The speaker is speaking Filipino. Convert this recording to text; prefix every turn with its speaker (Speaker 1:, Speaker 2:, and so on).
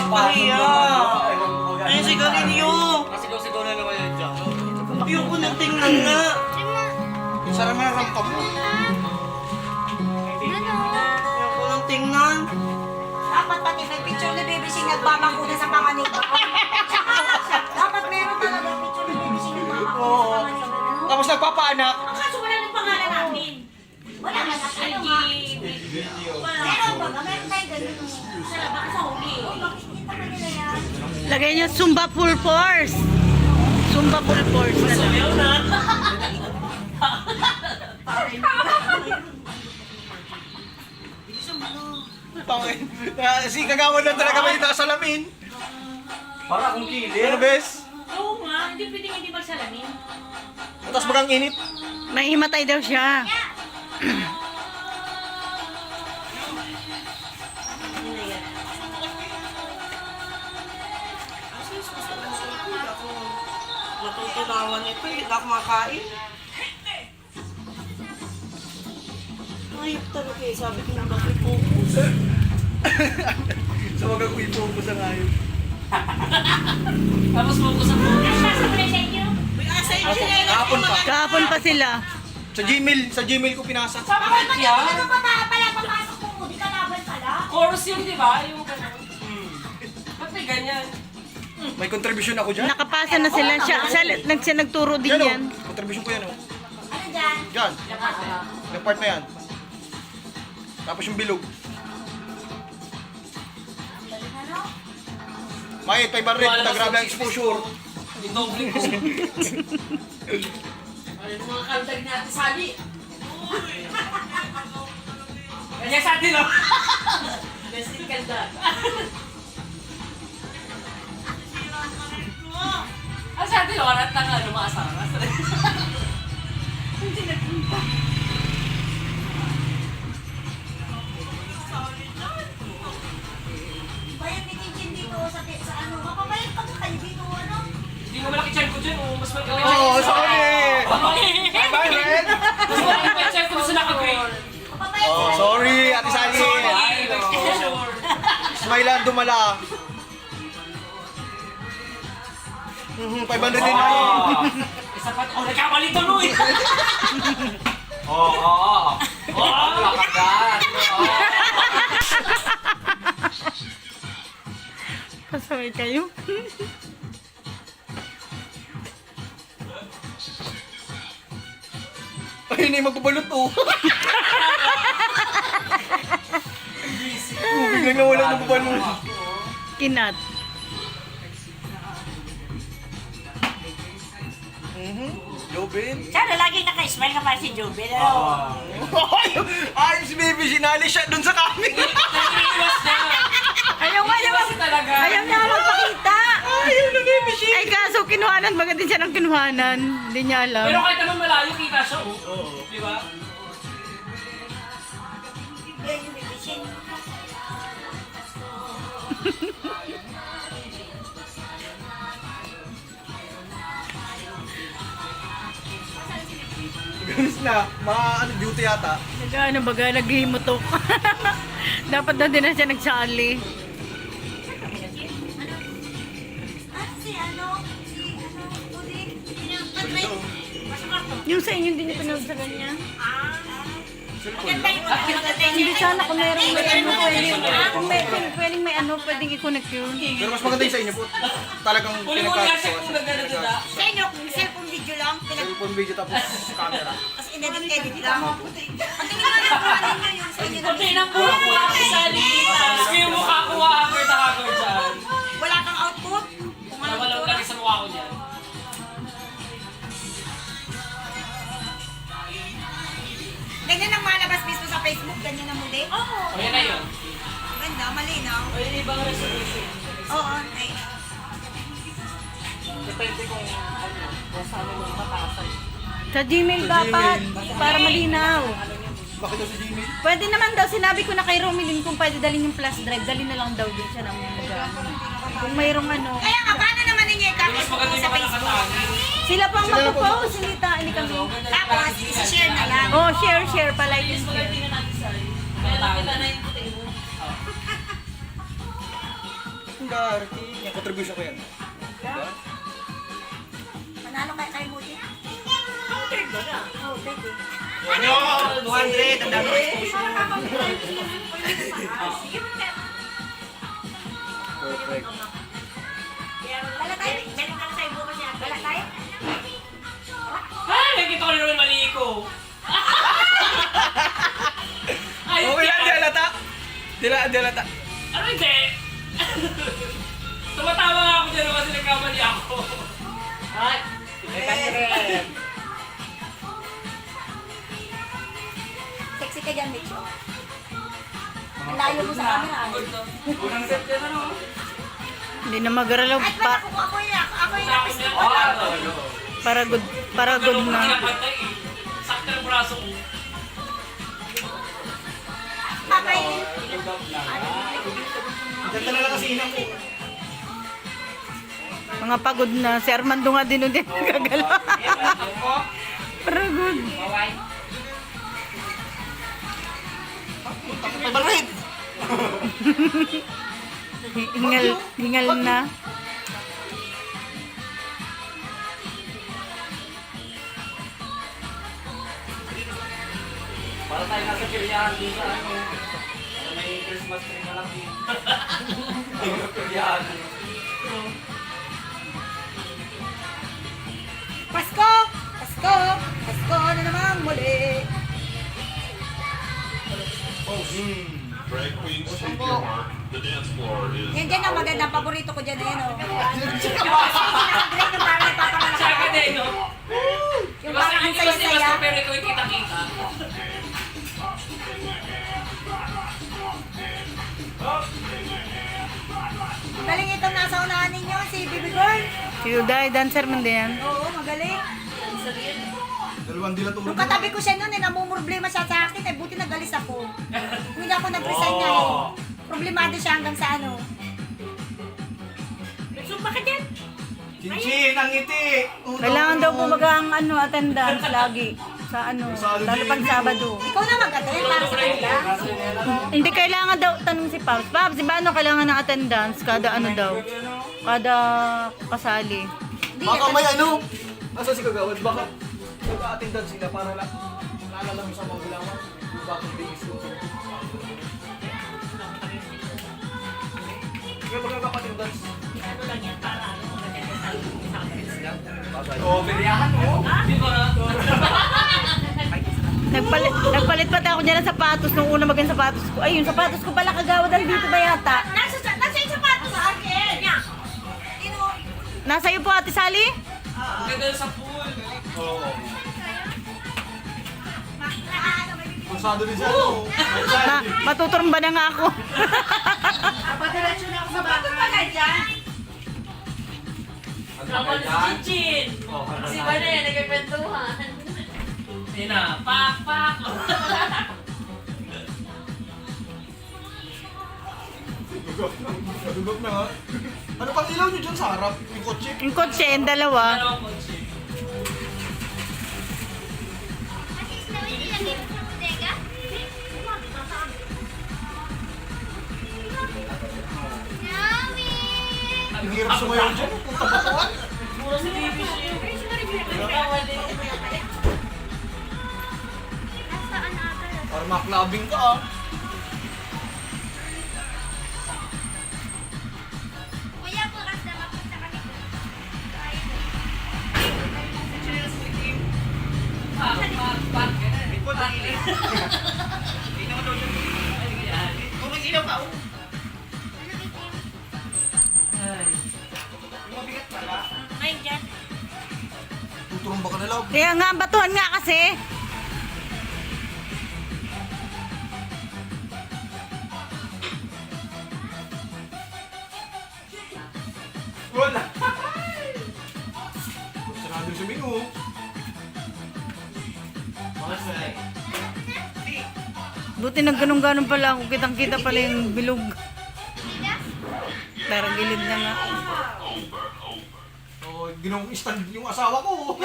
Speaker 1: Pahiya. Ay, sigarilyo.
Speaker 2: Sigaw-sigaw na naman yan dyan.
Speaker 1: Ayoko nang tingnan nga.
Speaker 3: Sarap na rampa mo.
Speaker 1: Ayoko nang tingnan.
Speaker 4: Dapat pati may picture ni Baby Sing nagpapakuna sa panganig. Dapat meron talaga picture ni Baby Sing nagpapakuna sa panganig.
Speaker 3: Tapos nagpapaanak.
Speaker 4: Ang kaso wala ng pangalan natin. Wala ka na. Ano nga? Meron ba? Meron tayo ganun. Sa labas sa huli. Bakit hindi pa nila yan?
Speaker 5: Lagay niyo Zumba Full Force. Zumba Full Force na lang.
Speaker 1: Ayaw na.
Speaker 3: Tangin. Si kagawan lang talaga may nakasalamin.
Speaker 2: Para akong kilir.
Speaker 3: Ano, bes?
Speaker 4: Oo nga. Hindi pwedeng hindi magsalamin.
Speaker 3: Tapos bagang init.
Speaker 5: May himatay daw siya.
Speaker 1: Matutunawan ito. Hindi ako makain. Ayop talaga eh. Sabi ko na mag-focus.
Speaker 3: Sa wag ako i-focus ang ayun.
Speaker 2: Tapos focus ang focus.
Speaker 4: Nasa presensyo?
Speaker 1: May asa yung chinela.
Speaker 3: Kahapon pa.
Speaker 5: Kahapon pa sila.
Speaker 3: Sa Gmail ko pinasa.
Speaker 4: Bakit ba yan? Ano pa pala papasok mo? Di ka laban pala?
Speaker 2: Chorus yun, di ba? Yung gano'n. Ba't may ganyan?
Speaker 3: May contribution ako dyan.
Speaker 5: Nakapasa na sila. Siya nagturo din
Speaker 3: Yan,
Speaker 5: yan.
Speaker 3: oh. Contribution ko yan, oh.
Speaker 4: Ano dyan?
Speaker 3: Dyan. Yung part na yan. Tapos yung bilog.
Speaker 4: Ano?
Speaker 3: May 500. Grabe ang exposure.
Speaker 2: Yung doble ko. Ay, mga kaldag natin sabi. Ganyan sa atin, no? Besting kaldag. Ang sa atin, warat na nga, lumaasara. Hindi nagpunta.
Speaker 4: Bayan ni Kinchin dito sa ano. Mapabayad pa kayo dito, ano?
Speaker 2: Hindi mo malaki chan ko dyan, mas malaki chan
Speaker 3: Oo,
Speaker 2: ko.
Speaker 3: sorry. 500.
Speaker 2: Mas malaki chan ko sa naka-grade.
Speaker 4: Mapabayad
Speaker 3: Oh,
Speaker 4: sila.
Speaker 3: sorry, Ate Sally.
Speaker 2: Ay, exposure.
Speaker 3: Smile dumala. 500 din ako.
Speaker 2: Isa pa, oh, nagkamali tuloy! Oo. Agad.
Speaker 5: Pasaway kayo.
Speaker 3: Ay, hindi magbabalot, oh. Biglang nawala ng babalot.
Speaker 5: Kinat.
Speaker 3: Jobin.
Speaker 4: Sana lagi naka-smile ka pa si Jubel. Ano?
Speaker 3: Ay, si Baby, sinali siya dun sa kami.
Speaker 2: Naiiwas na.
Speaker 5: Ayaw
Speaker 2: Naiiwas talaga.
Speaker 5: Ayaw niya magpakita.
Speaker 3: Ayaw na, Baby, siya.
Speaker 5: Ay kaso kinuhanan. Baga din siya ng kinuhanan. Hindi niya alam.
Speaker 2: Pero kahit naman malayo, kita siya, oh. Oo. Di ba?
Speaker 4: Yan yung bibising.
Speaker 3: Gamis na. Mga duty yata.
Speaker 5: Nag-ano baga, naghimutok. Dapat na din na siya nagsali.
Speaker 4: Ulit.
Speaker 5: Yung sa inyo, hindi niyo pinagsagan niya?
Speaker 4: Maganda yung maganda
Speaker 5: Hindi sana kung meron may ano, pwedeng may ano, pwedeng i-connect yun.
Speaker 3: Pero mas maganda yung sa inyo po. Talagang
Speaker 2: Uli mo niya siya kung nagdadada.
Speaker 4: Sa inyo, kung cellphone video lang,
Speaker 3: Cellphone video tapos camera.
Speaker 4: tapos inedit-edit lang. Ang tingin nga ng buhanin nyo yung sa inyo.
Speaker 2: Pati ng buha ko ang isa dito. Gusto yung mukha ko hacker na hacker dyan.
Speaker 4: Wala kang output. Kung ano
Speaker 2: Nawalaw
Speaker 4: ito.
Speaker 2: lagi sa mukha ko dyan.
Speaker 4: Ganyan ang malabas mismo sa Facebook, ganyan ang muli. Oo.
Speaker 2: O yan na yun.
Speaker 4: Ganda, malinaw.
Speaker 2: O yan ibang resolution.
Speaker 4: Oo, ay.
Speaker 2: Depende kung ano, kung saan mo mataasan.
Speaker 5: Sa Gmail dapat, para malinaw.
Speaker 3: Bakit daw si Jimmy?
Speaker 5: Pwede naman daw, sinabi ko na kay Romilin kung pwede dalhin yung flash drive, dalhin na lang daw din siya ng mga. Kung mayroong ano.
Speaker 4: Kaya nga, paano naman ninyo
Speaker 2: Mas
Speaker 4: i-copy
Speaker 2: maganda yung
Speaker 4: sa
Speaker 2: mga
Speaker 4: Facebook?
Speaker 2: nakatali.
Speaker 5: Sila pang mag-post, hindi kami.
Speaker 4: Tapos, isi-share na lang.
Speaker 5: Oh, share, palike and
Speaker 2: Mas
Speaker 5: share.
Speaker 2: maganda natin sa kaya nakita na yung puti mo.
Speaker 3: darating. Yung contribution ko yan. Diba?
Speaker 4: Manalo kay Muji.
Speaker 1: Ang trip ba na?
Speaker 4: Oh, baby.
Speaker 3: 200, ang dami ng exposure. Perfect.
Speaker 4: Wala tayo. Balik na lang sa'yo bukas yan. Wala tayo.
Speaker 2: Ay, nakita ko na naman mali ko. Ay,
Speaker 3: Okay lang, di halata. Di halata.
Speaker 2: Ano hindi? Tumatawa nga ako dyan kasi nagkamali ako. Ay,
Speaker 4: Sexy ka dyan, Mitch. Ang layo mo sa camera.
Speaker 2: Unang set yan ano?
Speaker 5: Hindi na mag-aralaw.
Speaker 4: Ay, ba't ako yung napis na
Speaker 5: Para good
Speaker 2: Ganun ko
Speaker 5: na.
Speaker 2: pinapantay eh. Sakto ng braso ko.
Speaker 4: Papay.
Speaker 3: Ganda na lang kasi inang ko.
Speaker 5: Mga pagod na. Si Armando nga din din nagagalaw. Para good.
Speaker 3: Pabalrid!
Speaker 5: Hingal na.
Speaker 2: Para tayo nasa kiryahan dun sa ano. Sa may Christmas tree na lang din. Kiryahan.
Speaker 4: Pasko! Pasko! Pasko na naman muli.
Speaker 6: Drag queens, take your mark. The dance floor is
Speaker 4: Yan dyan ang magandang paborito ko dyan na yan, oh. Sinakagrade yung parang ipapamalaki.
Speaker 2: Tsaka din, no?
Speaker 4: Yung
Speaker 2: Basta
Speaker 4: parang ang
Speaker 2: hindi basta
Speaker 4: saya-saya.
Speaker 2: pero ikaw yung kita-kita.
Speaker 4: Galing itong nasa unahan ninyo, si Baby Girl.
Speaker 5: Si Uday, dancer man din yan.
Speaker 4: Oo, magaling.
Speaker 3: Dalawang dilaturo.
Speaker 4: Nung katabi ko siya noon, namumroblema siya sa akin, eh, buti nagalis ako. Kung hindi ako nag-resign niya, eh. Problemado siya hanggang sa ano. Sumpa ka dyan.
Speaker 3: Chinchin, ang ngiti!
Speaker 5: Kailangan daw bumaga ang attendance lagi. Sa lalo pag Sabado.
Speaker 4: Ikaw na mag-attend para sa kanila.
Speaker 5: Hindi kailangan daw, tanong si Pops. Pops, di ba kailangan ng attendance? Kada daw? Kada kasali.
Speaker 3: Baka may ano? Asa si Kagawad? Baka mag-attendance sila para lang naalala mo sa mga gulaman. Bakit bigis ko? Kaya mag-attendance.
Speaker 2: Di ba?
Speaker 5: Nagpalit pati ako niya ng sapatos nung una maging sapatos ko. Ay, yung sapatos ko pala Kagawad dito ba yata?
Speaker 4: Nasa yung sapatos sa akin. Yan.
Speaker 5: Nasa iyo po, Ate Sally?
Speaker 2: Ang ganda sa pool.
Speaker 3: Pulsado din siya. ano?
Speaker 5: Matuturumba na nga ako.
Speaker 4: Padiretso na ako sa bahay. Pagod dyan.
Speaker 2: Kapal si Chinchin.
Speaker 7: Si Bana yan, nagkikwentuhan.
Speaker 2: Yun na, pak, pak.
Speaker 3: Nadugok na nga. Ano pang ilaw nyo dyan sa harap? Yung kotse?
Speaker 5: Yung kotse, yung dalawa.
Speaker 2: Dalawang kotse.
Speaker 3: Ang hirap sumayaw dyan. Punta ba ito?
Speaker 2: Puro si Baby Shea.
Speaker 3: Para maklabing ka ah.
Speaker 2: Pak, pak, pak.
Speaker 3: Ikaw na ilis. Tingnan mo daw dyan. Kung mag-ilaw ka oh.
Speaker 2: Ay.
Speaker 3: Yung mabigat pala.
Speaker 4: Ngayon dyan.
Speaker 3: Tuturong ba ka na lang?
Speaker 5: Kaya nga, batuhan nga kasi.
Speaker 3: Wala. Sarado yung suming oh.
Speaker 5: Buti nag ganun pala ako. Kitang-kita pala yung bilog. Pero gilid na nga.
Speaker 3: Oh, ginong stand yung asawa ko.